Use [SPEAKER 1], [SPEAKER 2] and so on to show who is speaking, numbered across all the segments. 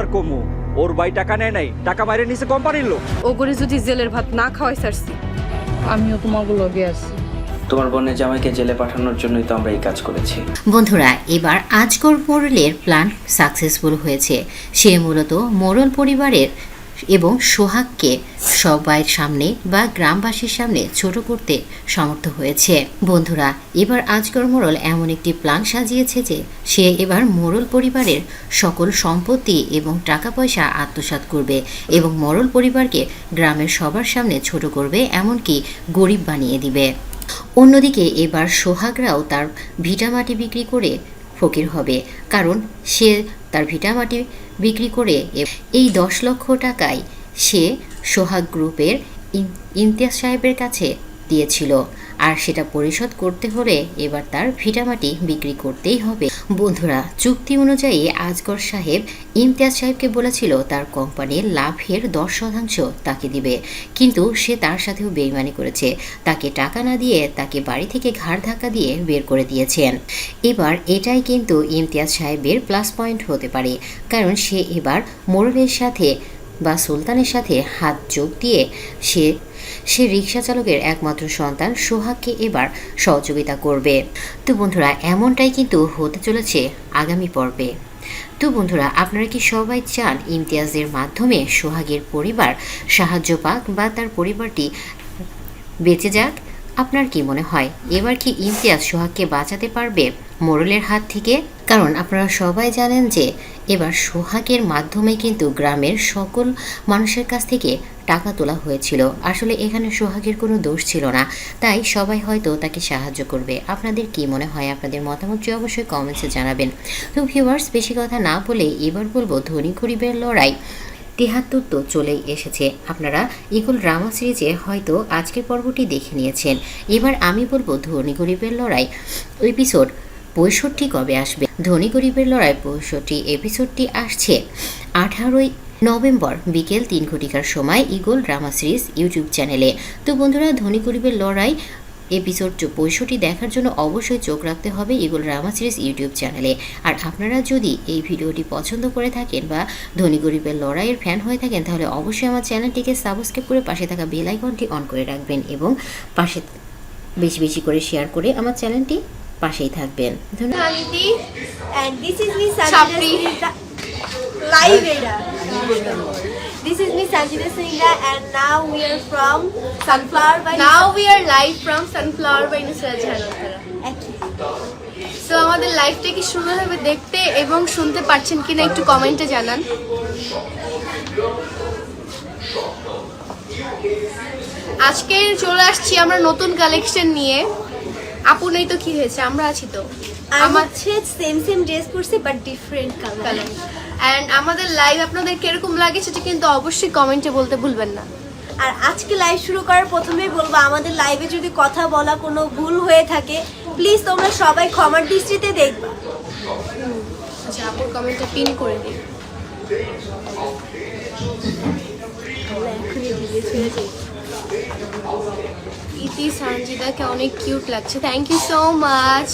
[SPEAKER 1] আর কমু ওর ভাই টাকা নেয় নাই, টাকা বাইরে নিছে কোম্পানির লোক।
[SPEAKER 2] ও করে যদি জেলের ভাত না খাওয়াই সারছি, আমিও তোমাকে লগে আছি।
[SPEAKER 3] তোমার বোনের জামাইকে জেলে পাঠানোর জন্যই তো আমরা এই কাজ করেছি।
[SPEAKER 4] বন্ধুরা, এবার আজকর মোড়লের প্ল্যান সাকসেসফুল হয়েছে। সে মূলত মোড়ল পরিবারের এবং সোহাগকে সবার সামনে বা গ্রামবাসীর সামনে ছোট করতে সমর্থ হয়েছে। বন্ধুরা, এবার আজকর মোড়ল এমন একটি প্ল্যান সাজিয়েছে যে সে এবার মোড়ল পরিবারের সকল সম্পত্তি এবং টাকা পয়সা আত্মসাৎ করবে এবং মোড়ল পরিবারকে গ্রামের সবার সামনে ছোট করবে, এমনকি গরিব বানিয়ে দিবে। অন্যদিকে এবার সোহাগরাও তার ভিটামাটি বিক্রি করে ফকির হবে, কারণ সে তার ভিটামাটি বিক্রি করে এই 10 লক্ষ টাকায় সে সোহাগ গ্রুপের ইমতিয়াজ সাহেবের কাছে দিয়েছিল, আর সেটা পরিশোধ করতে হলে এবার তার ভিটামাটি বিক্রি করতেই হবে। বন্ধুরা, চুক্তি অনুযায়ী আজগর সাহেব ইমতিয়াজ সাহেবকে বলেছিল তার কোম্পানির লাভের 10% তাকে দিবে, কিন্তু সে তার সাথেও বেইমানি করেছে। তাকে টাকা না দিয়ে তাকে বাড়ি থেকে ঘাড় ধাক্কা দিয়ে বের করে দিয়েছেন। এবার এটাই কিন্তু ইমতিয়াজ সাহেবের প্লাস পয়েন্ট হতে পারে, কারণ সে এবার মোড়লের সাথে বা সুলতানের সাথে হাত যোগ দিয়ে সে রিক্সা চালকের একমাত্র সন্তান সোহাগকে এবার সহযোগিতা করবে। তো বন্ধুরা, এমনটাই কিন্তু হতে চলেছে আগামী পর্বে। তো বন্ধুরা, আপনারা কি সবাই চান ইমতিয়াজের মাধ্যমে সোহাগের পরিবার সাহায্য পাক বা তার পরিবারটি বেঁচে যাক? আপনার কি মনে হয়, এবার কি ইমতিয়াজ সোহাগকে বাঁচাতে পারবে মোড়লের হাত থেকে? কারণ আপনারা সবাই জানেন যে এবার সোহাগের মাধ্যমে কিন্তু গ্রামের সকল মানুষের কাছ থেকে টাকা তোলা হয়েছিল। আসলে এখানে সোহাগের কোনো দোষ ছিল না, তাই সবাই হয়তো তাকে সাহায্য করবে। আপনাদের কি মনে হয়? আপনাদের মতামতটি অবশ্যই কমেন্টসে জানাবেন। তো ভিউয়ার্স, বেশি কথা না বলে এবার বলবো ধনী গরিবের লড়াই 73 তো চলেই এসেছে। আপনারা ইগল ড্রামা সিরিজে হয়তো আজকের পর্বটি দেখে নিয়েছেন। এবার আমি বলবো ধনী গরিবের লড়াই এপিসোড 65 কবে আসবে। ধনী গরিবের লড়াই 65 এপিসোডটি আসছে 18 নভেম্বর বিকেল 3 ঘটিকার সময় ইগল ড্রামা সিরিজ ইউটিউব চ্যানেলে। তো বন্ধুরা, ধনী গরিবের লড়াই এপিসোড 65 দেখার জন্য অবশ্যই চোখ রাখতে হবে ইগল ড্রামা সিরিজ ইউটিউব চ্যানেলে। আর আপনারা যদি এই ভিডিওটি পছন্দ করে থাকেন বা ধনী গরিবের লড়াইয়ের ফ্যান হয়ে থাকেন, তাহলে অবশ্যই আমার চ্যানেলটিকে সাবস্ক্রাইব করে পাশে থাকা বেল আইকনটি অন করে রাখবেন এবং পাশে বেশি বেশি করে শেয়ার করে আমার চ্যানেলটি পাশেই থাকবেন। ধন্যবাদ।
[SPEAKER 5] And this is me Sanjida live era. This is me Sanjida Singha, and now we are from Sunflower by
[SPEAKER 6] Now we are live from Sunflower by Nusrat Jhanotara. So আমাদের লাইভটা কি সুন্দরভাবে দেখতে এবং শুনতে পাচ্ছেন কিনা একটু কমেন্টে জানান। আজকে চলে আসছি আমরা নতুন কালেকশন নিয়ে। আপু নেই তো কি হয়েছে, আমরা আছি তো।
[SPEAKER 5] আমার সেম ড্রেস পরছি বাট ডিফারেন্ট কালার।
[SPEAKER 6] এন্ড আমাদের লাইভ আপনাদের কিরকম লাগে সেটা কিন্তু অবশ্যই কমেন্টে বলতে ভুলবেন না।
[SPEAKER 5] আর আজকে লাইভ শুরু করার প্রথমেই বলবো, আমাদের লাইভে যদি কথা বলা কোনো ভুল হয়ে থাকে প্লিজ তোমরা সবাই ক্ষমার দৃষ্টিতে দেখবা।
[SPEAKER 6] আচ্ছা, আপুর কমেন্টটা পিন করে দিই। ইতি সানজিদাকে অনেক কিউট লাগছে, থ্যাংক ইউ সো মাচ।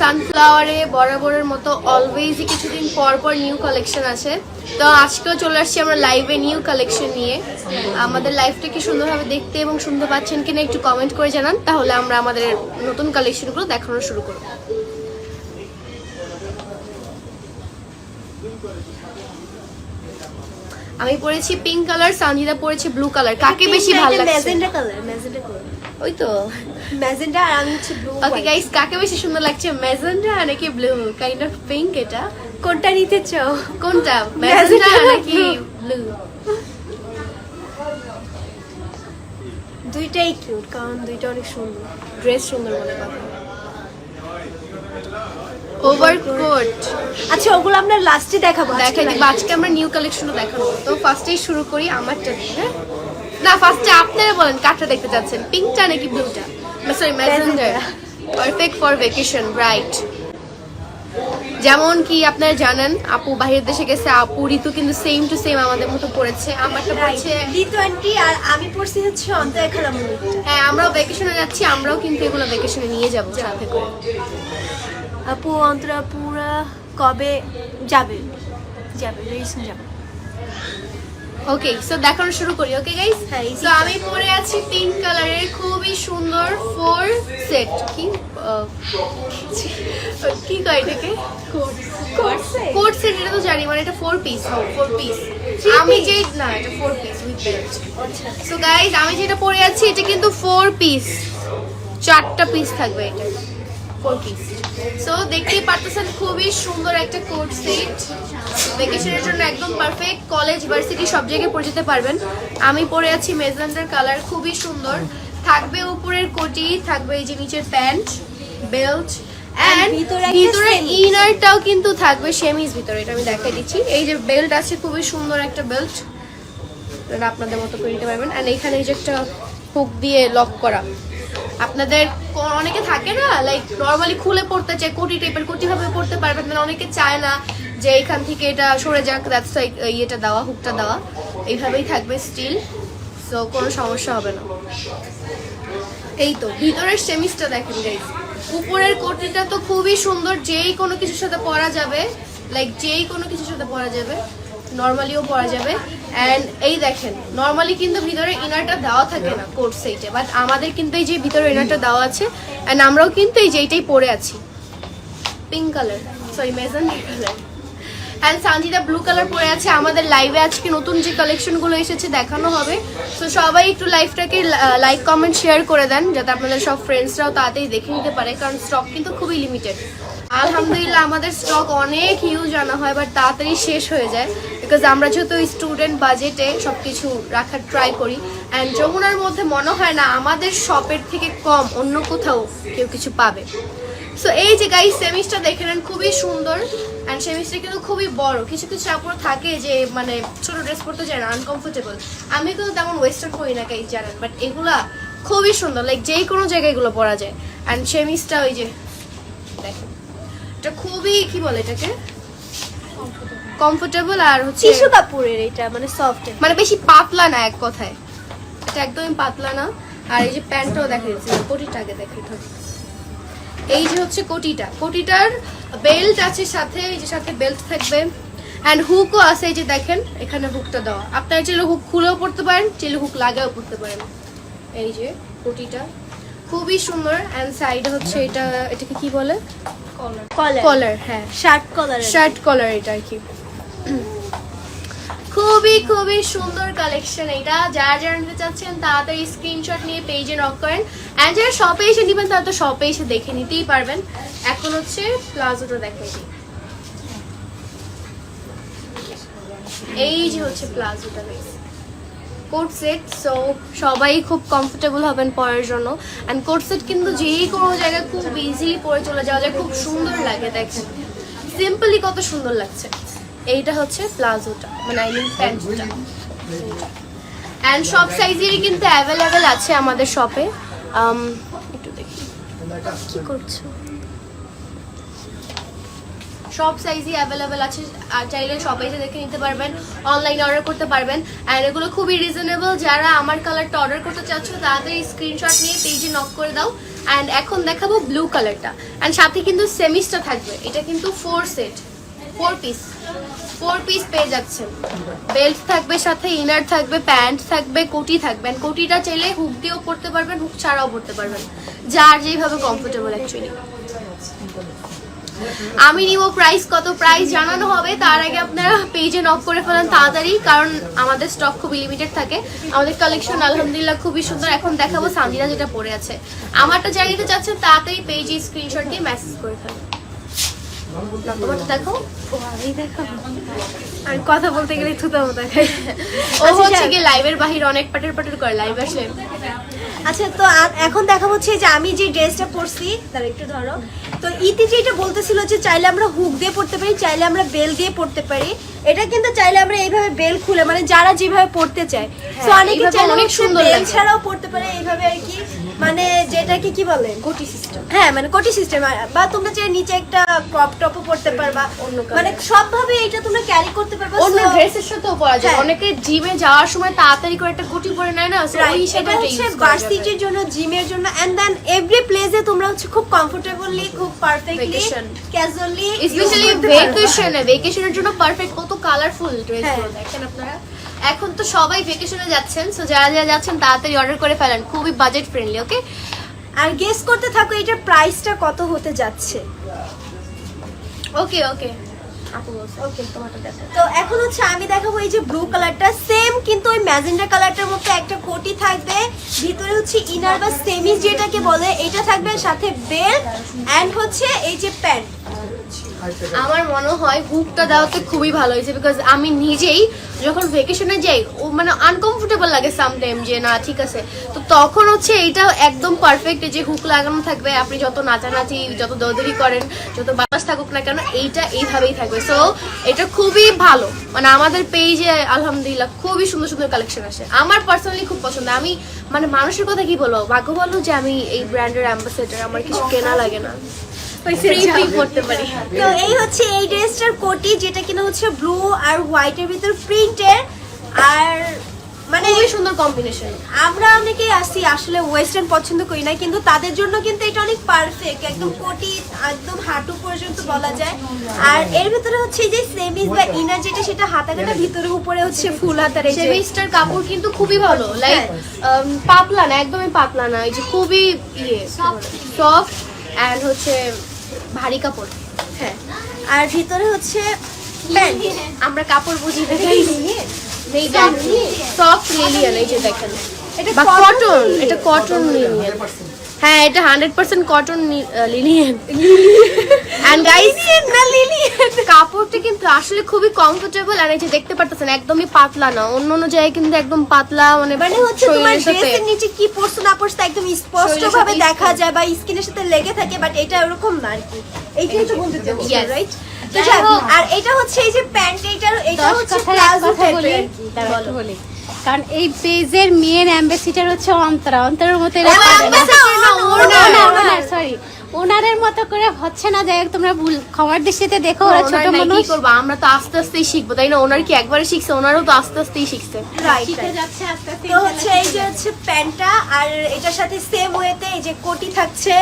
[SPEAKER 6] সানফ্লাওয়ারে বরাবরের মতো অলওয়েজই কিছুদিন পর পর নিউ কালেকশন আছে, তো আজকেও চলে আসছি আমরা লাইভে নিউ কালেকশন নিয়ে। আমাদের লাইভটা কি সুন্দরভাবে দেখতে এবং শুনতে পাচ্ছেন কিনা একটু কমেন্ট করে জানান, তাহলে আমরা আমাদের নতুন কালেকশনগুলো দেখানো শুরু করব। আমি পরেছি পিঙ্ক কালার, সানজিদা পরেছে ব্লু কালার। কাকে বেশি ভালো লাগছে?
[SPEAKER 5] Magenta colour.
[SPEAKER 6] ওই তো
[SPEAKER 5] ম্যাজেন্টা আর আমি হচ্ছে ব্লু।
[SPEAKER 6] ওকে গাইস, কাকে বেশি সুন্দর লাগছে, ম্যাজেন্টা নাকি ব্লু? Kind of pink. এটা
[SPEAKER 5] কোনটা নিতে চাও?
[SPEAKER 6] কোনটা, ম্যাজেন্টা নাকি ব্লু?
[SPEAKER 5] দুইটাই কিউট, কারণ দুইটা অনেক সুন্দর।
[SPEAKER 6] ড্রেস সুন্দর বলে কথা। ওভারকোট,
[SPEAKER 5] আচ্ছা ওগুলো আমরা লাস্টে দেখাবো।
[SPEAKER 6] দেখাই দিব। আজকে আমরা নিউ কালেকশনও দেখাবো। তো ফার্স্টেই শুরু করি আমারটা দিয়ে। হ্যাঁ না, ফার্স্টে আপনারা বলেন কাঠটা দেখতে চাচ্ছেন, পিঙ্কটা নাকি ব্লুটা? সরি, ম্যাজেন্ডার। Perfect for vacation, right. যেমন কি আপনারা জানেন, আপু বাইরের দেশে গেছে, আপু ঋতু কিন্তু সেম টু সেম আমাদের মতো পড়েছে। আমারটা পড়ছে
[SPEAKER 5] D20 আর আমি পড়ছি হচ্ছে অন্তরা খালামুনি।
[SPEAKER 6] হ্যাঁ, আমরাও ভ্যাকেশনে যাচ্ছি, আমরাও কিন্তু এগুলো ভ্যাকেশনে নিয়ে যাবো সাথে করে।
[SPEAKER 5] আপু অন্তরা পুরা কবে যাবে? যাবে, very soon যাবে।
[SPEAKER 6] ওকে, সো দেখানো শুরু করি। ওকে গাইস,
[SPEAKER 5] হ্যাঁ, এই
[SPEAKER 6] সো আমি পরে আছি পিঙ্ক কালারের খুবই সুন্দর 4 সেট। কি কয় এটাকে? Coat set. এটা তো জানি, মানে এটা 4 পিস। 4 পিস। আমি যে না, এটা 4 পিস উইথ বেল্ট।
[SPEAKER 5] আচ্ছা,
[SPEAKER 6] সো গাইস, আমি যেটা পরে আছি এটা কিন্তু 4 পিস, 4টা পিস থাকবে এটা, 4 পিস। সো দেখতেই পারতেছেন খুবই সুন্দর একটা কোট সেট, ভ্যাকেশনের জন্য একদম পারফেক্ট। কলেজ, ভার্সিটি সব জায়গায় পরে যেতে পারবেন। আমি পরে আছি মেজেন্ডার কালার, খুবই সুন্দর। থাকবে উপরের কোটি, থাকবে এই যে নিচের প্যান্ট, বেল্ট, এন্ড
[SPEAKER 5] ভিতরে একটা
[SPEAKER 6] ভিতরে
[SPEAKER 5] semis।
[SPEAKER 6] ইনারটাও কিন্তু থাকবে সেমিস ভিতরে। এটা আমি দেখাই দিচ্ছি। এই যে বেল্ট আছে, খুবই সুন্দর একটা বেল্ট, এটা আপনাদের মতো করে নিতে পারবেন। এন্ড এখানে এই যে একটা হুক দিয়ে লক করা। আপনাদের অনেকে থাকে না, লাইক নর্মালি খুলে পড়তে চায়, কোটি টাইপের, কোটি ভাবে পড়তে পারবেন না, অনেকে চায় না যে এখান থেকে এটা সরে যাক, দ্যাটস ওয়াই ইয়েটা দেওয়া, হুকটা দেওয়া। এইভাবেই থাকবে স্টিল, সো কোনো সমস্যা হবে না। এই তো ভিতরের সেমিসটা দেখেন গাইস। উপরের কোটিটা তো খুবই সুন্দর, যেই কোনো কিছুর সাথে পরা যাবে, লাইক যেই কোনো কিছুর সাথে পরা যাবে, নর্মালিও পরা যাবে। অ্যান্ড এই দেখেন, নর্মালি কিন্তু ভিতরে ইনারটা দেওয়া থাকে না কোট সেটে, বাট আমাদের কিন্তু এই যে ভিতরে ইনারটা দেওয়া আছে। অ্যান্ড আমরাও কিন্তু এই যে এইটাই পরে আছি, pink colour, sorry magenta colour. And Sanjida blue colour পরে আছে। আমাদের লাইভে আজকে নতুন যে কালেকশনগুলো এসেছে দেখানো হবে, তো সবাই একটু লাইভটাকে লাইক, কমেন্ট, শেয়ার করে দেন, যাতে আপনাদের সব ফ্রেন্ডসরাও তাড়াতাড়ি দেখে নিতে পারে, কারণ স্টক কিন্তু খুবই লিমিটেড। আলহামদুলিল্লাহ আমাদের স্টক অনেক হিউজ আনা হয়, বাট তাড়াতাড়ি শেষ হয়ে যায়, বিকজ আমরা যেহেতু স্টুডেন্ট বাজেটে সব কিছু রাখার ট্রাই করি। অ্যান্ড যমুনার মধ্যে মনে হয় না আমাদের শপের থেকে কম অন্য কোথাও কেউ কিছু পাবে। সো এই যে গাইস, সেমিসটা দেখে নেন, খুবই সুন্দর। অ্যান্ড সেমিসটা কিন্তু খুবই বড়। কিছু কিছু কাপড় থাকে যে মানে ছোট ড্রেস পরতে যায় না, আনকমফোর্টেবল। আমি কিন্তু তেমন ওয়েস্টার্ন পরি না গাইস, জানেন, বাট এগুলা খুবই সুন্দর, লাইক যেই কোনো জায়গায় এগুলো পরা যায়। অ্যান্ড সেমিসটা ওই যে দেখেন, এটা খুবই কি বলে এটাকে, কমফোর্টেবল। আর হচ্ছে
[SPEAKER 5] টিস্যু কাপড়ের, এটা মানে সফট,
[SPEAKER 6] মানে বেশি পাতলা না, এক কথায় এটা একদমই পাতলা না। আর এই যে প্যান্টটাও দেখা যাচ্ছে, কোটিটা আগে দেখে থাকে। এই যে হচ্ছে কোটিটা, কোটিটার বেল্ট আছে সাথে, এই যে সাথে বেল্ট থাকবে। অ্যান্ড হুকও আছে, এই যে দেখেন এখানে হুকটা দেওয়া। আপনারা চাইলে হুক খুলেও পড়তে পারেন, চাইলে হুক লাগাও পড়তে পারেন। এই যে কোটিটা খুবই সুন্দর। অ্যান্ড সাইডে হচ্ছে এটা, এটাকে কি বলে, কলার, হ্যাঁ
[SPEAKER 5] শার্ট কলার,
[SPEAKER 6] শার্ট কলার, এটা আর কি। খুবই খুবই সুন্দর কালেকশন এটা। যারা যারা নিতে চাচ্ছেন তাড়াতাড়ি স্ক্রিনশট নিয়ে পেজে নক করেন। অ্যান্ড যারা শপে এসে নেবেন তারা তো শপে এসে দেখে নিতেই পারবেন। এখন হচ্ছে প্লাজোটা দেখাই দিই। এই যে হচ্ছে প্লাজোটা, কোট সেট। সো সবাই খুব কমফোর্টেবল হবেন পরার জন্য। অ্যান্ড কোট সেট কিন্তু যেই কোনো জায়গায় খুব ইজিলি পরে চলে যাওয়া যায়, খুব সুন্দর লাগে। দেখেন সিম্পলি কত সুন্দর লাগছে। এইটা হচ্ছে প্লাজোটা, মানে আই মিন প্যান্টটা। অ্যান্ড সব সাইজেরই কিন্তু অ্যাভেলেবেল আছে আমাদের শপে। একটু দেখি কি করছো, সব সাইজই অ্যাভেলেবেল আছে। আর চাইলে শপে এসে দেখে নিতে পারবেন, অনলাইনে অর্ডার করতে পারবেন। অ্যান্ড এগুলো খুবই রিজনেবল। যারা আমার কালারটা অর্ডার করতে চাচ্ছ তাড়াতাড়ি স্ক্রিনশট নিয়ে পেজে নক করে দাও। অ্যান্ড এখন দেখাবো ব্লু কালারটা। অ্যান্ড সাথে কিন্তু সেমিসটা থাকবে। এটা কিন্তু 4 সেট, 4 পিস পেয়ে যাচ্ছেন। বেল্ট থাকবে সাথে, ইনার থাকবে, প্যান্ট থাকবে, কোটি থাকবে। কোটিটা চাইলে হুক দিয়েও পরতে পারবেন, হুক ছাড়াও পরতে পারবেন, যার যেভাবে কমফোর্টেবল অ্যাকচুয়ালি। আমি নিব প্রাইস কত, প্রাইস জানানো হবে, তার আগে আপনারা পেজে নক করে ফেলেন তাড়াতাড়ি, কারণ আমাদের স্টক খুবই লিমিটেড থাকে। আমাদের কালেকশন আলহামদুলিল্লাহ খুবই সুন্দর। এখন দেখাবো সানজিদা যেটা পরে আছে। আমারটা যারা নিতে চাচ্ছেন তাড়াতাড়ি পেজে স্ক্রিনশট দিয়ে মেসেজ করে ফেলেন। দেখো, আর কথা বলতে গেলে থুতামো দেখায়। ও হচ্ছে কি লাইভের বাহির অনেক পাটের করে, লাইভ আসলে।
[SPEAKER 5] আচ্ছা, তো এখন দেখা হচ্ছে যে আমি যে ড্রেসটা পরছি, তার একটু ধরো। তো ইতি যেটা বলতেছিল যে চাইলে আমরা হুক দিয়ে পড়তে পারি, চাইলে আমরা বেল দিয়ে পড়তে পারি। এটা কিন্তু চাইলে আমরা এইভাবে বেল খুলে, মানে যারা যেভাবে পড়তে চায়, তো অনেকে চাইলে অনেক সুন্দর বেল ছাড়াও পড়তে পারে এইভাবে আর কি, মানে যেটাকে কি বলে কোটি সিস্টেম। হ্যাঁ, মানে কোটি সিস্টেম। বা তোমরা চাইলে নিচে একটা ক্রপ টপও পড়তে পারবা, মানে সবভাবে এটা তোমরা ক্যারি করতে পারবা।
[SPEAKER 6] অন্য ড্রেসের সাথেও পরা যায়। অনেকে জিমে যাওয়ার সময় তাড়াতাড়ি করে একটা কোটি পরে নেয় না, ওই হিসাবে এটা ইউজ করা যায়।
[SPEAKER 5] ভার্সিটির জন্য, জিমের জন্য, এন্ড দেন এভরি প্লেসে তোমরা হচ্ছে খুব কমফোর্টেবলি, খুব পারফেক্টলি, ক্যাজুয়ালি,
[SPEAKER 6] স্পেশালি ভ্যাকেশনের জন্য পারফেক্ট। কত কালারফুল ড্রেসগুলো দেখেন আপনারা। এখন তো সবাই ভেকেশনে যাচ্ছেন, সো যারা যারা যাচ্ছেন তাড়াতাড়ি অর্ডার করে ফেলেন, খুবই বাজেট ফ্রেন্ডলি। ওকে,
[SPEAKER 5] আর গেস করতে থাকো এটার প্রাইসটা কত হতে যাচ্ছে।
[SPEAKER 6] ওকে ওকে আপু বলছে। ওকে, তোমারটা দেখো।
[SPEAKER 5] তো এখন হচ্ছে আমি দেখাবো এই যে ব্লু কালারটা, সেম কিন্তু ওই ম্যাজেন্ডা কালারটার মধ্যে একটা কোটি থাকবে, ভিতরে হচ্ছে ইনার বা সেমিজ যেটাকে বলে এটা থাকবে, সাথে বেল্ট এন্ড হচ্ছে এই যে প্যান্ট।
[SPEAKER 6] আমার মনে হয় হুকটা দেওয়াতে খুবই ভালো হয়েছে, বিকজ আমি নিজেই যখন ভেকেশনে যাই ও মানে আনকমফোর্টেবল লাগে সামটাইম, যে না ঠিক আছে, তো তখন হচ্ছে এইটা একদম পারফেক্ট যে হুক লাগানো থাকবে, আপনি যত নাচানাচি যত দৌড়ি করেন যত বাতাস থাকুক না কেন এইটা এইভাবেই থাকবে। সো এটা খুবই ভালো, মানে আমাদের পেজে আলহামদুলিল্লাহ খুবই সুন্দর সুন্দর কালেকশন আসে। আমার পার্সোনালি খুব পছন্দ। আমি মানে মানুষের কথা কি বলবো, ভাগ্য বলো যে আমি এই ব্র্যান্ডের অ্যাম্বাসেডর, আমার কিছু কেনা লাগে না, ফ্রি করতে পারি।
[SPEAKER 5] তো এই হচ্ছে এই ড্রেসটার কোটি, যেটা কিনা হচ্ছে ব্লু আর হোয়াইটের ভিতর প্রিন্টের, আর মানে
[SPEAKER 6] খুবই সুন্দর কম্বিনেশন।
[SPEAKER 5] আমরা অনেকেই আসি আসলে ওয়েস্টার্ন পছন্দ করি না, কিন্তু তাদের জন্য কিন্তু এটা অনেক পারফেক্ট, একদম কোটি একদম হাঁটু পর্যন্ত বলা যায়। আর এর ভিতরে হচ্ছে যে সেমিজ বা ইনার যেটা, সেটা হাতা কাটা, ভিতরে উপরে হচ্ছে ফুল হাতার। এই যে
[SPEAKER 6] সেমিস্টার কাপড় কিন্তু খুবই ভালো, লাইক পাতলা না, একদমই পাতলা না, এই যে খুবই সফট এন্ড হচ্ছে ভারী কাপড়।
[SPEAKER 5] হ্যাঁ, আর ভিতরে হচ্ছে প্যান্ট।
[SPEAKER 6] আমরা কাপড় বুঝি দেখাই সফট লিলিয়ান, এই যে দেখেন
[SPEAKER 5] এটা
[SPEAKER 6] বা কটন, এটা কটন লিলিয়ান। হ্যাঁ, এটা 100% কটন লিলিয়ান। এন্ড গাইস,
[SPEAKER 5] না লিলিয়ান
[SPEAKER 6] কাপড়টা কিন্তু আসলে খুবই কমফোর্টেবল, আর এই যে দেখতে পারতেছেন একদমই পাতলা না, অন্য অন্য জায়গায় কিন্তু একদম পাতলা, মানে
[SPEAKER 5] মানে হচ্ছে তোমার
[SPEAKER 6] শরীরের সাথে
[SPEAKER 5] ড্রেসের নিচে কি পরছো না পরছো একদম স্পষ্ট ভাবে দেখা যায় বা স্কিনের সাথে লেগে থাকে, বাট এটা এরকম না আর কি। এইটাই তো বলতে চাচ্ছি,
[SPEAKER 6] Yes.
[SPEAKER 5] রাইট? তো যাই হোক, আর এটা হচ্ছে এই যে প্যান্ট, এটা হচ্ছে প্লাজো টাইপের।
[SPEAKER 2] বলি কারণ এই পেজের মেন অ্যাম্বাসিডার হচ্ছে অন্তরা, অন্তরের মতো সরি ওনারের মতো করে হচ্ছে না, যাই হোক তোমরা ভুল ক্ষমার দৃষ্টিতে দেখো, ওরা ছোট মানুষ,
[SPEAKER 6] কি করবো, আমরা তো আস্তে আস্তেই শিখবো, তাই না? ওনার কি একবারে শিখছে, ওনারও তো আস্তে আস্তেই শিখছে।
[SPEAKER 2] শিখে যাচ্ছে আস্তে আস্তে।
[SPEAKER 5] তো হচ্ছে এই যে হচ্ছে প্যান্টটা, আর এটার সাথে সেম ওয়েতে এই যে কোটি থাকছে,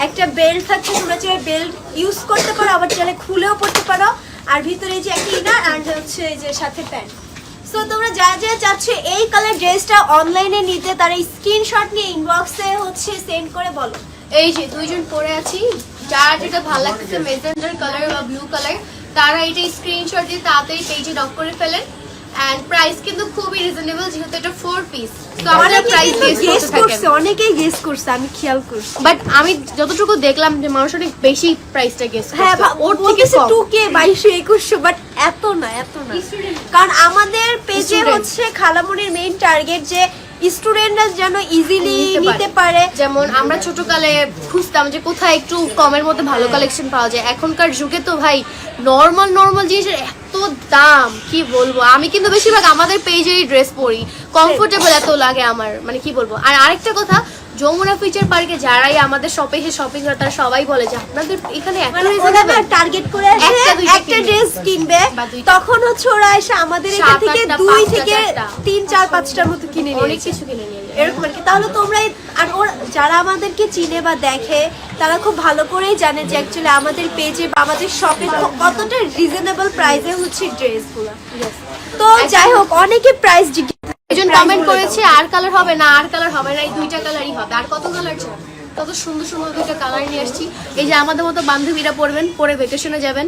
[SPEAKER 5] একটা বেল্ট থাকছে, তোমরা চাইলে বেল্ট ইউজ করতে পারো, আবার চাইলে খুলেও পড়তে পারো, আর ভিতরে এই যে একটা ইনার আর হচ্ছে এই যে সাথে প্যান্ট। সো তোমরা যা যা চাচ্ছ এই কালার ড্রেসটা অনলাইনে নিতে, তারা স্ক্রিনশট নিয়ে ইনবক্সে হচ্ছে সেন্ড করে বলো।
[SPEAKER 6] এই যে দুইজন পরে আছি, যার যেটা ভালো লাগতেছে মেজেন্ডার কালার বা ব্লু কালার, তারা এটা স্ক্রিনশট দিয়ে তাড়াতাড়ি পেজে নক করে ফেলেন। এন্ড প্রাইস কিন্তু খুবই রিজনেবল, যেহেতু এটা 4 পিস, তো আপনারা প্রাইস গেস করতে থাকেন।
[SPEAKER 5] অনেকেই গেস করছে, আমি খেয়াল করছি।
[SPEAKER 6] বাট আমি যতটুকু দেখলাম যে মানুষ অনেক বেশি প্রাইসটা গেস
[SPEAKER 5] হ্যাঁ,
[SPEAKER 6] করছে,
[SPEAKER 5] ওর থেকে 2K 2200 বাট এত না, এত না, কারণ আমাদের পেজে
[SPEAKER 6] Student.
[SPEAKER 5] হচ্ছে খালামুনির মেইন টার্গেট যে স্টুডেন্টরা যেন ইজিলি নিতে পারে।
[SPEAKER 6] যেমন আমরা ছোটকালে খুঁজতাম যে কোথায় একটু কমের মধ্যে ভালো কালেকশন পাওয়া যায়, এখনকার যুগে তো ভাই নর্মাল জিনিসের এত দাম, কি বলবো। আমি কিন্তু বেশিরভাগ আমাদের পেজেরই ড্রেস পরি, কমফোর্টেবল এত লাগে আমার, মানে কি বলবো। আর আরেকটা কথা, যমুনা ফিচার পার্কে যারাই আমাদের শপে এসে শপিং করে তারা সবাই বলে যে আপনাদের এখানে
[SPEAKER 5] মানে ওরা টার্গেট করে আসে
[SPEAKER 6] একটা দুইটা
[SPEAKER 5] একটা
[SPEAKER 6] কিনবে।
[SPEAKER 5] ড্রেস কিনবে,
[SPEAKER 6] বা দুইটা।
[SPEAKER 5] তখন হচ্ছে ওরা এসে আমাদের এখান
[SPEAKER 6] সাত,
[SPEAKER 5] থেকে
[SPEAKER 6] আটটা,
[SPEAKER 5] 2
[SPEAKER 6] পাঁচটা,
[SPEAKER 5] থেকে
[SPEAKER 6] চারটা।
[SPEAKER 5] 3, 4, 5টার মতো কিনে নিয়ে
[SPEAKER 6] অনেক কিছু কিনে নিয়ে যায়।
[SPEAKER 5] এরকম আর কি। তাহলে তোমরা আর ওরা যারা আমাদেরকে চিনে বা দেখে তারা খুব ভালো করেই জানে যে অ্যাকচুয়ালি আমাদের পেজে বা আমাদের শপে কতটা রিজনেবল প্রাইসে হচ্ছে ড্রেসগুলো। তো যাই হোক, অনেকে প্রাইস
[SPEAKER 6] একজন কমেন্ট করেছে আর কালার হবে না, আর কালার হবে না, এই দুইটা কালারই হবে। আর কত কালার চাই, কত সুন্দর সুন্দর দুইটা কালার নিয়ে আসছি। এই যে আমাদের মতো বান্ধবীরা পরবেন, পরে ভেকেশনে যাবেন,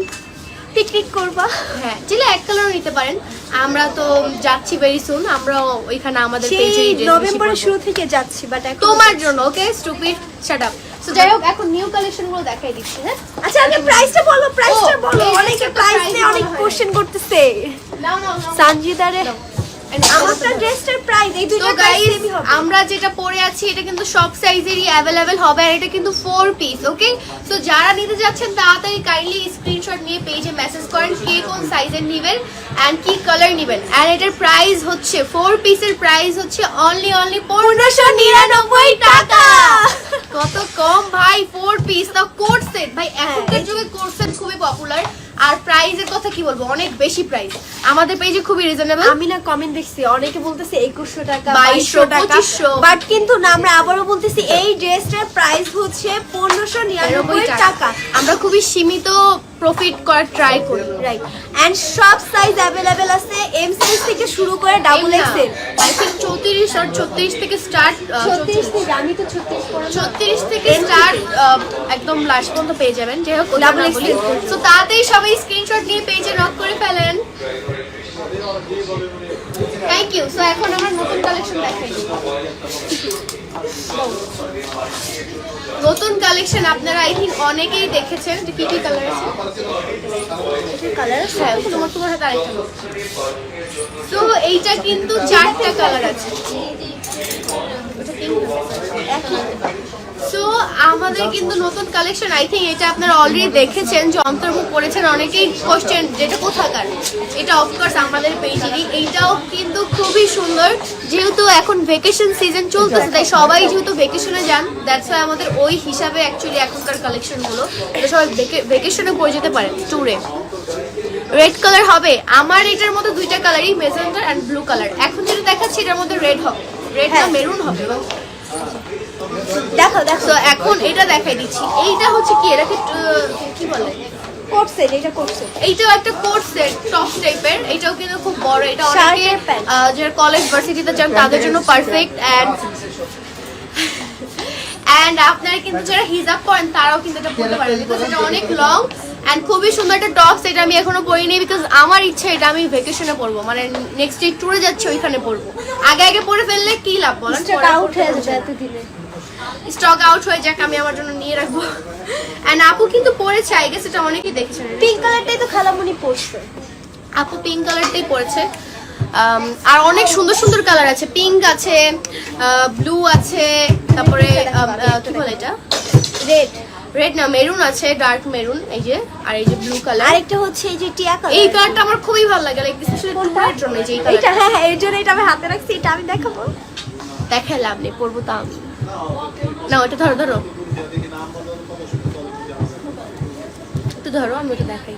[SPEAKER 5] পিকনিক করবা।
[SPEAKER 6] হ্যাঁ চাইলে এক কালারও নিতে পারেন। আমরা তো যাচ্ছি ভেরি সুন, আমরা ওইখানে আমাদের
[SPEAKER 5] সেই
[SPEAKER 6] পেজে
[SPEAKER 5] নভেম্বরের শুরু থেকে যাচ্ছি, বাট এখন
[SPEAKER 6] তোমার জন্য। ওকে স্টুপিড শাট আপ। সো যাই হোক, এখন নিউ কালেকশন গুলো দেখাই দিচ্ছি। হ্যাঁ
[SPEAKER 5] আচ্ছা, আগে প্রাইসটা বলো, প্রাইসটা
[SPEAKER 6] ও,
[SPEAKER 5] বলো।
[SPEAKER 6] এই
[SPEAKER 5] অনেকে
[SPEAKER 6] ড্রেসটা
[SPEAKER 5] প্রাইস
[SPEAKER 6] price
[SPEAKER 5] নিয়ে অনেক
[SPEAKER 6] বলা হয়।
[SPEAKER 5] কোশ্চেন করতেছে।
[SPEAKER 6] নাও
[SPEAKER 5] সানজিদারে আমাদের ড্রেসটার প্রাইস এই
[SPEAKER 6] তো
[SPEAKER 5] দুইটা প্রাইস
[SPEAKER 6] গাইস,
[SPEAKER 5] সেমই হবে।
[SPEAKER 6] আমরা যেটা পরে আছি এটা কিন্তু সব সাইজেরই অ্যাভেলেবেল হবে, আর এটা কিন্তু 4 পিস। ওকে, তো যারা নিতে যাচ্ছেন তাড়াতাড়ি কাইন্ডলি স্ক্রিনশট নিয়ে পেজে মেসেজ করেন কে কোন সাইজের নেবেন এন্ড কি কালার নেবেন। আর এটার প্রাইস হচ্ছে 4 পিসের প্রাইস হচ্ছে অনলি
[SPEAKER 5] 1599 টাকা।
[SPEAKER 6] কত কম ভাই, 4 পিস তাও কোট সেট। ভাই এখনকার যুগে কোট সেট খুবই পপুলার। আর প্রাইসের কথা কি বলবো, অনেক বেশি প্রাইস আমাদের পেজে, খুবই রিজনেবল।
[SPEAKER 5] আমি না কমেন্ট দেখছি অনেকে বলতেছে 2100 টাকা
[SPEAKER 6] 2200
[SPEAKER 5] টাকা,
[SPEAKER 6] 2500
[SPEAKER 5] বাট কিন্তু না, আমরা আবারও বলতেছি এই ড্রেসটার প্রাইস হচ্ছে 1599 টাকা।
[SPEAKER 6] আমরা খুবই সীমিত প্রফিট করার ট্রাই করি।
[SPEAKER 5] রাইট, এন্ড সব সাইজ अवेलेबल আছে, এম সাইজ থেকে শুরু করে ডাবল এক্সেল।
[SPEAKER 6] আই থিংক 34 আর 36 থেকে স্টার্ট,
[SPEAKER 5] 36 থেকে, আমি তো 36 পরে
[SPEAKER 6] 36 থেকে স্টার্ট একদম লাস্ট পর্যন্ত পেয়ে যাবেন। যাই হোক,
[SPEAKER 5] Double XL।
[SPEAKER 6] তো তাড়াতাড়ি সবাই স্ক্রিনশট নিয়ে পেজে নক করে ফেলেন। Thank you. সো এখন আমরা নতুন কালেকশন দেখাই। নতুন কালেকশন আপনারা আই থিঙ্ক অনেকেই দেখেছেন যে কি কি কালার আছে।
[SPEAKER 5] কালার
[SPEAKER 6] হ্যাঁ, তোমার হাতে আরেকটা। তো এইটা কিন্তু 4টা কালার আছে। সো আমাদের কিন্তু নতুন কালেকশন, আই থিঙ্ক এটা আপনারা অলরেডি দেখেছেন যে অন্তর্ভুক্ত করেছেন। অনেকেই কোশ্চেন যেটা কোথাকার, এটা অফকোর্স আমাদের পেজেরই। এইটাও কিন্তু খুবই সুন্দর, যেহেতু এখন ভেকেশন সিজন চলতেছে তাই সবাই যেহেতু ভেকেশনে যান, দ্যাটস ওয়াই আমাদের ওই হিসাবে অ্যাকচুয়ালি এখনকার কালেকশনগুলো, এটা সবাই ভেকেশনে পড়ে যেতে পারেন ট্যুরে। রেড কালার হবে আমার, এটার মধ্যে 2টা কালারই, মেজেন্টা এন্ড ব্লু কালার। এখন যেটা দেখাচ্ছি এটার মধ্যে রেড হবে, রেড না মেরুন হবে।
[SPEAKER 5] দেখো দেখো,
[SPEAKER 6] তো এখন এটা দেখাই দিচ্ছি। এইটা হচ্ছে কি, এটাকে কি বলে,
[SPEAKER 5] কোট সেট, এটা কোট সেট।
[SPEAKER 6] এইটাও একটা কোট সেট টপ টাইপের। এটাও কিন্তু খুব বড়, এটা অনেকে
[SPEAKER 5] শার্টের প্যান্ট।
[SPEAKER 6] যারা কলেজ ভার্সিটিতে যান তাদের জন্য পারফেক্ট। এন্ড আপনারা কিন্তু যারা হিজাব পরেন তারাও কিন্তু এটা পরতে পারেন, বিকজ এটা অনেক লং এন্ড খুবই সুন্দর একটা টপস। এটা আমি এখনো পরিনি, বিকজ আমার ইচ্ছা এটা আমি ভেকেশনে পরবো, মানে নেক্সট ডে ট্যুরে যাচ্ছি ওইখানে পরবো। আগে আগে পরে ফেললে কি লাভ বলেন,
[SPEAKER 5] স্টক আউট হয়ে যাবে এতদিনে।
[SPEAKER 6] স্টক আউট হয়ে যাক, আমি আমার জন্য নিয়ে রাখবো। এন্ড আপু কিন্তু পরেছে, আই গেস এটা অনেকেই দেখেছেন।
[SPEAKER 5] পিঙ্ক কালারটাই তো খালামুনি পরছে।
[SPEAKER 6] আপু পিঙ্ক কালারটাই পরেছে। আর অনেক সুন্দর সুন্দর কালার আছে, পিঙ্ক আছে, ব্লু আছে, তারপরে কি বলে এটা,
[SPEAKER 5] রেড,
[SPEAKER 6] রেড না মেরুন আছে, ডার্ক মেরুন, এই যে, আর এই যে ব্লু কালার।
[SPEAKER 5] আরেকটা হচ্ছে এই যে টিয়া কালার।
[SPEAKER 6] এই কালারটা আমার খুবই ভালো লাগে, লাইক স্পেশালি টুরের জন্য। যে এই
[SPEAKER 5] এটা,
[SPEAKER 6] কালারটা
[SPEAKER 5] হ্যাঁ হ্যাঁ, এর জন্য এটা আমি হাতে রাখছি, এটা আমি দেখাবো।
[SPEAKER 6] দেখালাম নেই, পরবো তা আমি না। ওটা ধরো ধরো, একটু ধরো, আমি ওটা দেখাই।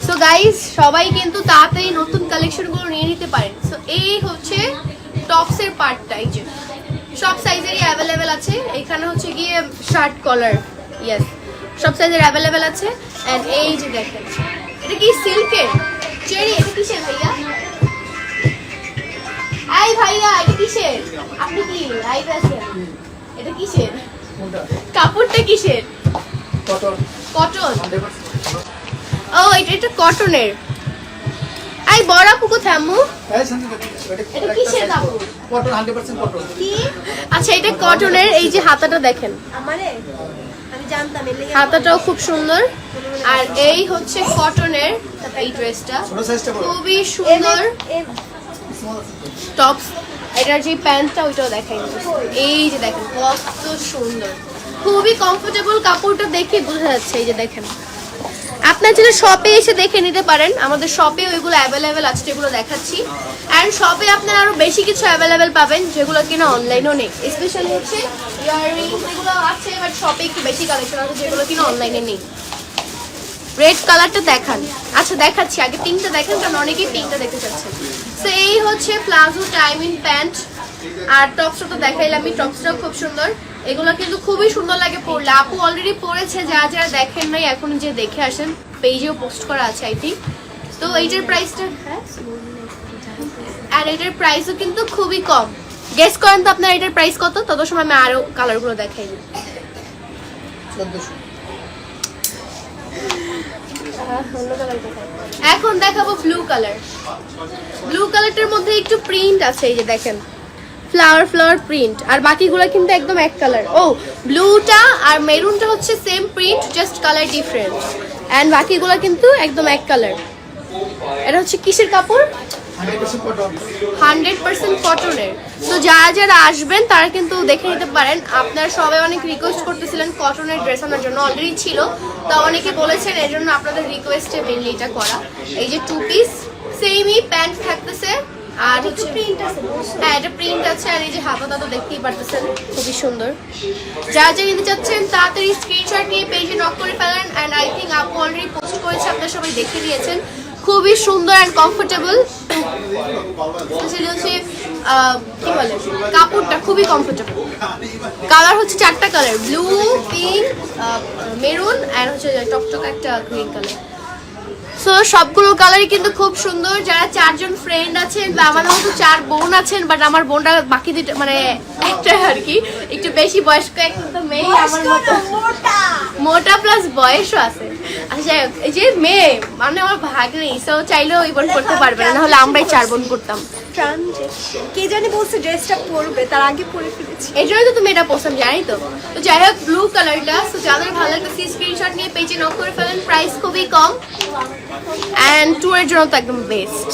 [SPEAKER 6] সো গাইস, সবাই কিন্তু তাড়াতাড়ি নতুন কালেকশনগুলো নিয়ে নিতে পারেন। সো এই হচ্ছে টপসের পার্টটা, এই যে সব সাইজেরই অ্যাভেলেবেল আছে। এখানে হচ্ছে গিয়ে শার্ট কলার, ইয়েস, সব সাইজের অ্যাভেলেবেল আছে। এন্ড এই যে দেখেন, এটা কি সিল্কের চেরি, এটা কিসের ভাইয়া? এই ভাইয়া, এটা কিসের? আপনি কি লাইভে আছেন? এটা কিসের কাপড়টা, কিসের? কটন। ও, এটা কটনের। এই বড় আপু কোথায় আম্মু? এটা কিসের কাপড়?
[SPEAKER 7] Cotton, 100% cotton.
[SPEAKER 6] কি? আচ্ছা, এটা কটনের। এই যে হাতাটা দেখেন,
[SPEAKER 5] আমারে আমি জানতাম এর লেগে।
[SPEAKER 6] হাতাটাও খুব সুন্দর। আর এই হচ্ছে কটনের এই ড্রেসটা,
[SPEAKER 7] ছোট সাইজটা বড়।
[SPEAKER 6] খুবই সুন্দর
[SPEAKER 5] এর
[SPEAKER 6] টপস। এটার যে প্যান্টটা ওইটাও দেখাই দিচ্ছি। এই যে দেখেন কত সুন্দর, খুবই কমফোর্টেবল। কাপড়টা দেখে বোঝা যাচ্ছে। এই যে দেখেন, আপনার যদি শপে এসে দেখে নিতে পারেন, আমাদের শপে ওইগুলো অ্যাভেলেবেল আছে যেগুলো দেখাচ্ছি। অ্যান্ড শপে আপনারা আরো বেশি কিছু অ্যাভেলেবেল পাবেন যেগুলো কিনা অনলাইনেও নেই। স্পেশালি হচ্ছে ইয়াররিং এগুলো আছে, বাট শপে একটু বেশি কালেকশন আছে যেগুলো কিনা অনলাইনে নেই। রেড কালারটা দেখান। আচ্ছা দেখাচ্ছি, আগে পিঙ্কটা দেখেন, কারণ অনেকেই পিঙ্কটা দেখতে চাচ্ছেন। তো এই হচ্ছে প্লাজো টাইমিং প্যান্ট। আর টপসটা তো দেখাইলাম, আমি টপসটাও খুব সুন্দর। এগুলো কিন্তু খুবই সুন্দর লাগে পরলে। আপু অলরেডি পরেছে, যারা যারা দেখেন নাই এখন যে দেখে আসেন, পেজেও পোস্ট করা আছে আই থিঙ্ক। তো এইটার প্রাইসটা, আর এটার প্রাইসও কিন্তু খুবই কম। গেস করেন তো আপনার এটার প্রাইস কত? তত সময় আমি আরো কালারগুলো দেখাই দিই।
[SPEAKER 7] 1400।
[SPEAKER 6] এখন দেখাবো ব্লু কালার। ব্লু কালারটার মধ্যে একটু প্রিন্ট আছে, এই যে দেখেন ফ্লাওয়ার ফ্লাওয়ার প্রিন্ট। আর বাকিগুলো কিন্তু একদম এক কালার। ও, ব্লুটা আর মেরুনটা হচ্ছে same print, just colour different. And বাকিগুলো কিন্তু একদম এক কালার। এটা হচ্ছে কিসের কাপড়?
[SPEAKER 7] 100% কটন।
[SPEAKER 6] 100% কটনের। তো যারা যারা আসবেন তারা কিন্তু দেখে নিতে পারেন। আপনারা সবাই অনেক রিকোয়েস্ট করতেছিলেন কটনের ড্রেস আনার জন্য, অলরেডি ছিল, তো অনেকে বলেছেন, এর জন্য আপনাদের রিকোয়েস্টে মেনলি এটা করা। এই যে 2 পিস সেমই প্যান্ট থাকতেছে, আর হচ্ছে
[SPEAKER 5] প্রিন্ট আছে বুঝছো?
[SPEAKER 6] হ্যাঁ এটা প্রিন্ট আছে আর এই যে হাতাটা তো দেখতেই পারতেছেন খুবই সুন্দর। যারা যারা নিতে চাচ্ছেন তাড়াতাড়ি স্ক্রিনশট নিয়ে পেজে নক করে ফেলেন। অ্যান্ড আই থিঙ্ক আপু অলরেডি পোস্ট করেছে, আপনারা সবাই দেখে দিয়েছেন। খুবই সুন্দর অ্যান্ড কমফোর্টেবল, স্পেশালি হচ্ছে কি বলে কাপড়টা খুবই কমফোর্টেবল। কালার হচ্ছে 4টা colour, blue, pink, maroon and হচ্ছে টকটক একটা গ্রিন কালার। সো সবগুলো কালারই কিন্তু খুব সুন্দর। যারা 4 জন ফ্রেন্ড আছেন বা আমাদের মতো 4 বোন আছেন, বাট আমার বোনটা বাকি দুটো মানে একটা আর কি একটু বেশি বয়স্ক, একটা তো মেয়ে আমার মতো মোটা প্লাস বয়সও আছে। আচ্ছা যাই হোক, এই যে মেয়ে মানে আমার ভাগ্নি, সো চাইলেও ওই বোন করতে পারবে না, হলে আমরাই 4 বোন করতাম।
[SPEAKER 5] কে জানি বলছে ড্রেসটা পরবে, তার আগে পরে ফেলেছি।
[SPEAKER 6] এই জন্যই তো তুমি এটা পছন্দ জানি তো। তো যাই হোক ব্লু কালারটা, সো যাদের ভালো লাগছে স্ক্রিনশট নিয়ে পেজে নক করে ফেলেন। প্রাইস খুবই কম অ্যান্ড ট্যুরের জন্য তো একদম বেস্ট।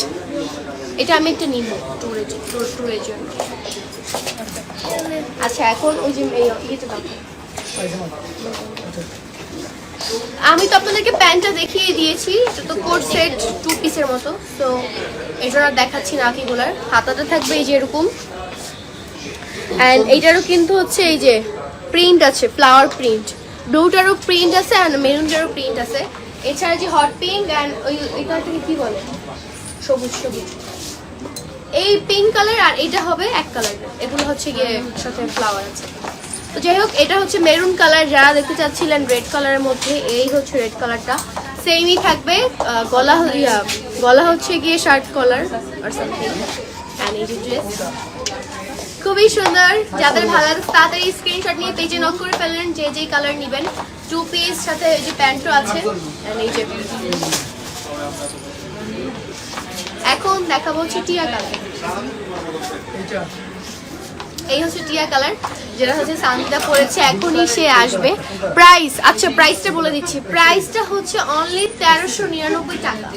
[SPEAKER 6] এটা আমি একটা নিব ট্যুরের জন্য। আচ্ছা এখন ওই যে ইয়েটা দাও। আমি তো আপনাদেরকে প্যান্টটা দেখিয়ে দিয়েছি, এটা তো কোট সেট 2 পিসের মতো, তো এই জন্য দেখাচ্ছি না কিগুলার। হাতাটা থাকবে এই যে এরকম, অ্যান্ড এইটারও কিন্তু হচ্ছে এই যে প্রিন্ট আছে, ফ্লাওয়ার প্রিন্ট। ব্লুটারও প্রিন্ট আছে অ্যান্ড মেরুনটারও প্রিন্ট আছে। এছাড়া যে হট পিঙ্ক অ্যান্ড ওই কালারটাকে কি বলে, সবুজ সবুজ, এই পিঙ্ক কালার আর এটা হবে এক কালার। এগুলো হচ্ছে গিয়ে সাথে ফ্লাওয়ার আছে। তো যাই হোক এটা হচ্ছে মেরুন কালার, যারা দেখতে চাচ্ছিলেন রেড কালারের মধ্যে, এই হচ্ছে রেড কালারটা সেমই থাকবে। গলা হচ্ছে গিয়ে শার্ট কলার আর সামথিং, অ্যান্ড এই যে ড্রেস খুবই সুন্দর। যাদের ভালো লাগে তাড়াতাড়ি স্ক্রিনশট নিয়ে পেজে নক করে ফেলেন যে যেই কালার নেবেন। 2 পিস সাথে এই যে প্যান্টও আছে, অ্যান্ড এই যে এখন দেখাবো হচ্ছে টিয়া কালার। এই হচ্ছে টিয়া কালার, যেটা হচ্ছে সানজিদা পরেছে, এখনই সে আসবে। প্রাইস, আচ্ছা প্রাইসটা বলে দিচ্ছি, প্রাইসটা হচ্ছে অনলি 1399 টাকা।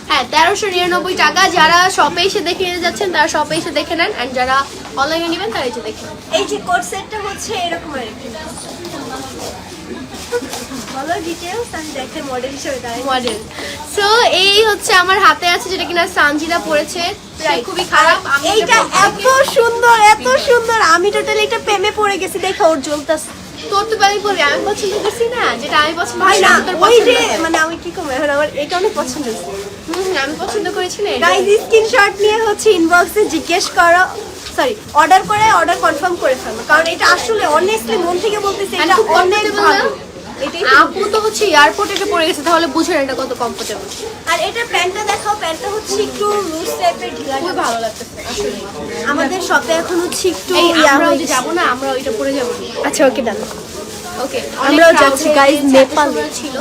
[SPEAKER 6] হ্যাঁ 1399 টাকা। যারা শপে এসে দেখে নিতে যাচ্ছেন তারা শপে এসে দেখে নেন, অ্যান্ড যারা অনলাইনে নেবেন তারা এসে দেখে নেন।
[SPEAKER 5] এই যে কোট সেটটা হচ্ছে এরকম আর কি। ভালো ডিটেইলস আমি দেখে মডেল হিসেবে তাই
[SPEAKER 6] মডেল। সো এই হচ্ছে আমার হাতে আছে, যেটা কিনা সানজিদা পরেছে, খুবই খারাপ। আমি
[SPEAKER 5] এইটা এত সুন্দর এত সুন্দর, আমি টোটালি এটা প্রেমে পড়ে গেছি দেখে। ওর জ্বলতাছে,
[SPEAKER 6] তোর তো আমি বলি আমি পছন্দ করছি না, যেটা আমি পছন্দ
[SPEAKER 5] ভাই
[SPEAKER 6] করি
[SPEAKER 5] না
[SPEAKER 6] তোর
[SPEAKER 5] ওই যে
[SPEAKER 6] পছন্দ।
[SPEAKER 5] মানে আমি কি করব এখন, আমার এটা অনেক পছন্দ হয়েছে।
[SPEAKER 6] আমি পছন্দ করেছি না।
[SPEAKER 5] গাইস স্ক্রিনশট নিয়ে হচ্ছে ইনবক্সে জিজ্ঞেস করো, সরি অর্ডার করে অর্ডার কনফার্ম করে ফেলো, কারণ এটা আসলে অনেস্টলি মন থেকে বলতেছি এটা
[SPEAKER 6] খুব
[SPEAKER 5] অনেক
[SPEAKER 6] comfortable
[SPEAKER 5] ভালো।
[SPEAKER 6] না? আপু তো হচ্ছে এয়ারপোর্টে এসে পড়ে গেছে, তাহলে বুঝেন এটা কত কমফোর্টেবল।
[SPEAKER 5] আর এটা প্যান্টটা দেখাও, প্যান্টটা হচ্ছে একটু লুজ টাইপের, ঢিলা
[SPEAKER 6] খুবই ভালো লাগতেছে আসলে।
[SPEAKER 5] আমাদের শপে এখন হচ্ছে একটু
[SPEAKER 6] এই
[SPEAKER 5] ইয়া
[SPEAKER 6] আমরা
[SPEAKER 5] হয়ে
[SPEAKER 6] যে
[SPEAKER 5] গেছে।
[SPEAKER 6] যাবো না, আমরা ওইটা পরে যাবো।
[SPEAKER 5] আচ্ছা ওকে ডান।
[SPEAKER 6] ওকে
[SPEAKER 5] আমরাও যাচ্ছি guys, নেপালে।
[SPEAKER 6] ছিল।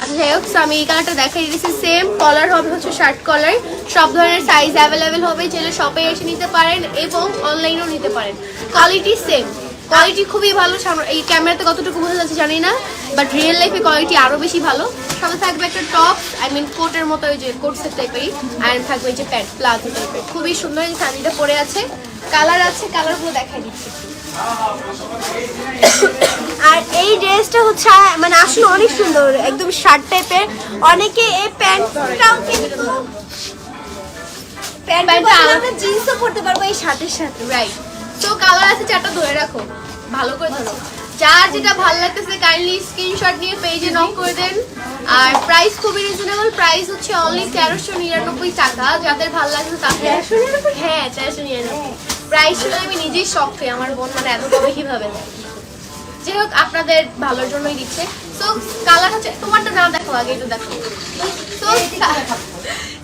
[SPEAKER 6] আচ্ছা যাই হোক, so আমি এই কালারটা দেখাই দিয়েছি। সেম কলার হবে হচ্ছে শার্ট কলার, সব ধরনের সাইজ অ্যাভেলেবেল হবে, চাইলে শপে এসে নিতে পারেন এবং অনলাইনেও নিতে পারেন। কোয়ালিটি সেম, কোয়ালিটি খুবই ভালো। এই ক্যামেরাতে কতটুকু বোঝা যাচ্ছে জানি না, বাট রিয়েল লাইফে কোয়ালিটি আরো বেশি ভালো। সাথে থাকবে একটা টপ, আই মিন কোটের মতো, ওই যে কোট সেট টাইপেরই, আর থাকবে এই যে প্যান্ট প্লাজো টাইপের, খুবই সুন্দর। এই শাড়িটা পরে আছে, কালার আছে, কালারগুলো দেখাই দিচ্ছি।
[SPEAKER 5] আর এই ড্রেসটা হচ্ছে মানে আসলে অনেক সুন্দর, একদম শার্ট টাইপের। অনেকে এই প্যান্টটাও কিন্তু প্যান্টটা আমরা জিন্সও পরতে পারবো এই শার্টের সাথে।
[SPEAKER 6] রাইট, তো কালার আছে 4টা, ধরে রাখো ভালো করে ধরো। যার যেটা ভালো লাগতেছে কাইন্ডলি স্ক্রিনশট নিয়ে পেজে নক করে দেন। আর প্রাইস খুবই রিজনেবল, প্রাইস হচ্ছে অনলি 1399 টাকা। যাদের ভালো লাগছে তাদের 1399, হ্যাঁ 1399 প্রাইস শুনে আমি নিজেই শক হই, আমার বোন মানে এত কমে কিভাবে দেয়। যাই হোক আপনাদের ভালোর জন্যই দিচ্ছে। সো কালার হচ্ছে, তোমারটা না দেখো আগে, একটু দেখো।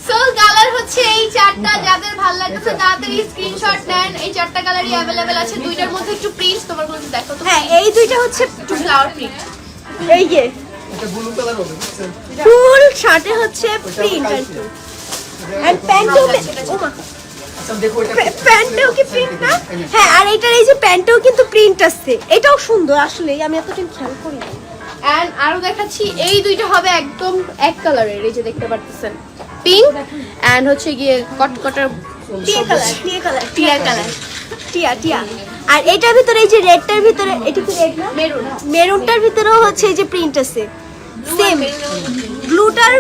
[SPEAKER 6] সো কালার হচ্ছে এই 4টা, যাদের ভালো লাগছে তাড়াতাড়ি স্ক্রিনশট নেন। এই 4টা কালারই অ্যাভেলেবেল আছে, দুইটার মধ্যে একটু প্রিন্ট তোমার গুলো দেখো তো।
[SPEAKER 5] হ্যাঁ এই দুইটা হচ্ছে
[SPEAKER 6] একটু ফ্লাওয়ার প্রিন্ট,
[SPEAKER 5] এই যে
[SPEAKER 7] এটা ব্লু কালার হবে বুঝছেন?
[SPEAKER 5] ফুল শার্টে হচ্ছে প্রিন্ট আর প্যান্টও ওমা
[SPEAKER 7] আচ্ছা দেখো এটা
[SPEAKER 5] প্যান্টেও কি প্রিন্ট না? হ্যাঁ আর এটার এই যে প্যান্টেও কিন্তু প্রিন্ট আছে, এটাও সুন্দর আসলে, আমি এতদিন খেয়াল করি।
[SPEAKER 6] এন্ড আরো দেখাচ্ছি, এই দুইটা হবে একদম এক কালারের, এই যে দেখতে পাচ্ছেন পিঙ্ক এন্ড হচ্ছে গিয়ে কটকটার
[SPEAKER 5] টিয়া কালার, টিয়া কালার,
[SPEAKER 6] টিয়া কালার,
[SPEAKER 5] টিয়া টিয়া। আর এটার ভিতরে এই যে রেডটার ভিতরে, এটা কি রেড না?
[SPEAKER 6] মেরুন।
[SPEAKER 5] মেরুনটার ভিতরেও হচ্ছে এই যে প্রিন্ট আছে, সেম ব্লুটার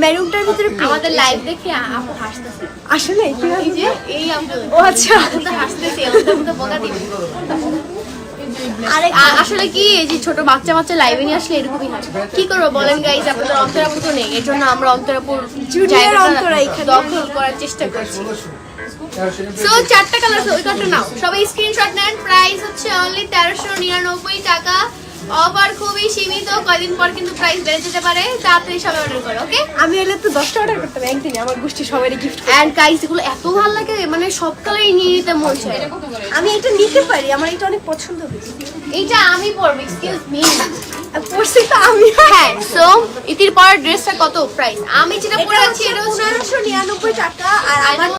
[SPEAKER 5] মেরুনটার ভিতরে pink।
[SPEAKER 6] আমাদের লাইভ দেখে আপু হাসতেছে।
[SPEAKER 5] আসলে
[SPEAKER 6] এই যে এই আপু
[SPEAKER 5] ও আচ্ছা
[SPEAKER 6] আপু তো হাসতেছে, আমাদের মতো বকা দিবে।
[SPEAKER 5] আরেক
[SPEAKER 6] আসলে কি এই যে ছোট বাচ্চা বাচ্চা লাইভে নিয়ে আসলে এরকমই হয়। কি করবো বলেন গাইজ, আপনাদের অন্তরাপু তো নেই, এর জন্য আমরা অন্তরাপুর
[SPEAKER 5] Junior
[SPEAKER 6] জায়গাটা
[SPEAKER 5] অন্তরা এখানে।
[SPEAKER 6] দখল করার চেষ্টা করছি। সো 4টা কালার, ওই কালারটা নাও, সবাই স্ক্রিনশট নেন। প্রাইস হচ্ছে অনলি 1399 টাকা। অফার খুবই সীমিত, কয়দিন পর কিন্তু প্রাইস বেড়ে যেতে পারে, তাড়াতাড়ি সবাই অর্ডার করো। ওকে,
[SPEAKER 5] আমি এলে তো 10টা অর্ডার করতাম একদিনে, আমার গোষ্ঠী সবারই গিফট।
[SPEAKER 6] এন্ড গাইস এগুলো এত ভালো লাগে, মানে সব কালারই নিয়ে নিতে মন চায়।
[SPEAKER 5] আমি এটা নিতে পারি, আমার এটা অনেক পছন্দ হয়েছে।
[SPEAKER 6] এইটা আমি পরবো, এক্সকিউজ মি।
[SPEAKER 5] আর পরছি তো আমি।
[SPEAKER 6] হ্যাঁ, সো ইতির পরের ড্রেসটা কত প্রাইস? আমি যেটা পরে আছি এটা হচ্ছে
[SPEAKER 5] 1599 টাকা আর আমার